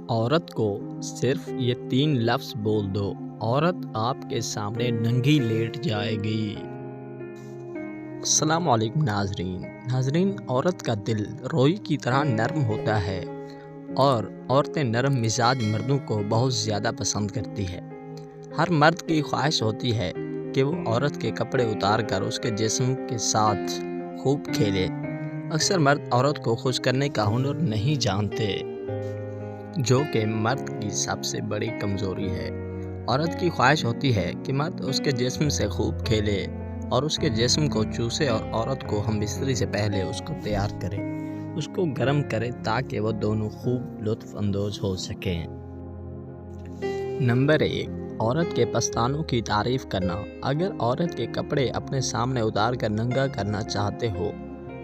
عورت کو صرف یہ 3 لفظ بول دو، عورت آپ کے سامنے ننگی لیٹ جائے گی۔ السلام علیکم ناظرین، عورت کا دل روئی کی طرح نرم ہوتا ہے اور عورتیں نرم مزاج مردوں کو بہت زیادہ پسند کرتی ہے۔ ہر مرد کی خواہش ہوتی ہے کہ وہ عورت کے کپڑے اتار کر اس کے جسم کے ساتھ خوب کھیلے۔ اکثر مرد عورت کو خوش کرنے کا ہنر نہیں جانتے، جو کہ مرد کی سب سے بڑی کمزوری ہے۔ عورت کی خواہش ہوتی ہے کہ مرد اس کے جسم سے خوب کھیلے اور اس کے جسم کو چوسے اور عورت کو ہم بستری سے پہلے اس کو تیار کرے، اس کو گرم کرے تاکہ وہ دونوں خوب لطف اندوز ہو سکیں۔ نمبر 1، عورت کے پستانوں کی تعریف کرنا۔ اگر عورت کے کپڑے اپنے سامنے اتار کر ننگا کرنا چاہتے ہو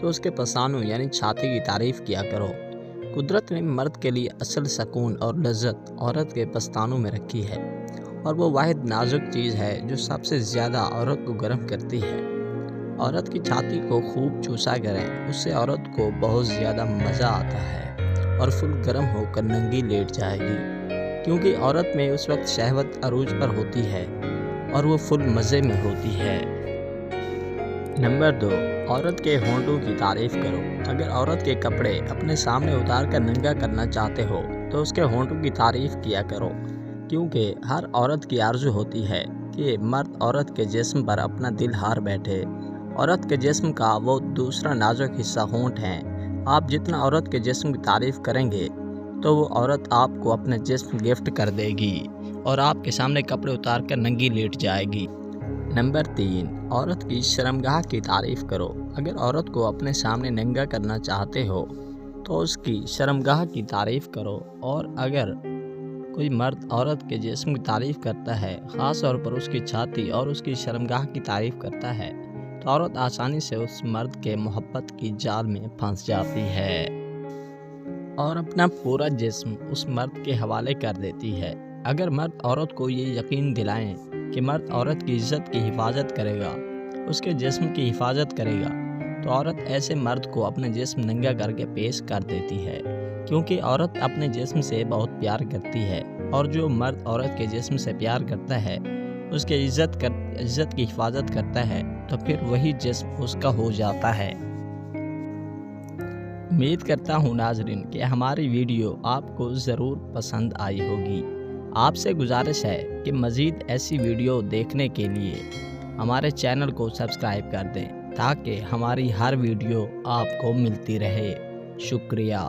تو اس کے پستانوں یعنی چھاتی کی تعریف کیا کرو۔ قدرت نے مرد کے لیے اصل سکون اور لذت عورت کے پستانوں میں رکھی ہے، اور وہ واحد نازک چیز ہے جو سب سے زیادہ عورت کو گرم کرتی ہے۔ عورت کی چھاتی کو خوب چوسا کریں، اس سے عورت کو بہت زیادہ مزہ آتا ہے اور فل گرم ہو کر ننگی لیٹ جائے گی، کیونکہ عورت میں اس وقت شہوت عروج پر ہوتی ہے اور وہ فل مزے میں ہوتی ہے۔ نمبر 2، عورت کے ہونٹوں کی تعریف کرو۔ اگر عورت کے کپڑے اپنے سامنے اتار کر ننگا کرنا چاہتے ہو تو اس کے ہونٹوں کی تعریف کیا کرو، کیونکہ ہر عورت کی آرزو ہوتی ہے کہ مرد عورت کے جسم پر اپنا دل ہار بیٹھے۔ عورت کے جسم کا وہ دوسرا نازک حصہ ہونٹ ہیں۔ آپ جتنا عورت کے جسم کی تعریف کریں گے تو وہ عورت آپ کو اپنا جسم گفٹ کر دے گی اور آپ کے سامنے کپڑے اتار کر ننگی لیٹ جائے گی۔ نمبر 3، عورت کی شرمگاہ کی تعریف کرو۔ اگر عورت کو اپنے سامنے ننگا کرنا چاہتے ہو تو اس کی شرمگاہ کی تعریف کرو، اور اگر کوئی مرد عورت کے جسم کی تعریف کرتا ہے، خاص طور پر اس کی چھاتی اور اس کی شرمگاہ کی تعریف کرتا ہے، تو عورت آسانی سے اس مرد کے محبت کی جال میں پھنس جاتی ہے اور اپنا پورا جسم اس مرد کے حوالے کر دیتی ہے۔ اگر مرد عورت کو یہ یقین دلائیں کہ مرد عورت کی عزت کی حفاظت کرے گا، اس کے جسم کی حفاظت کرے گا، تو عورت ایسے مرد کو اپنے جسم ننگا کر کے پیش کر دیتی ہے، کیونکہ عورت اپنے جسم سے بہت پیار کرتی ہے، اور جو مرد عورت کے جسم سے پیار کرتا ہے، اس کے عزت کی حفاظت کرتا ہے، تو پھر وہی جسم اس کا ہو جاتا ہے۔ امید کرتا ہوں ناظرین کہ ہماری ویڈیو آپ کو ضرور پسند آئی ہوگی۔ آپ سے گزارش ہے کہ مزید ایسی ویڈیو دیکھنے کے لیے ہمارے چینل کو سبسکرائب کر دیں تاکہ ہماری ہر ویڈیو آپ کو ملتی رہے۔ شکریہ۔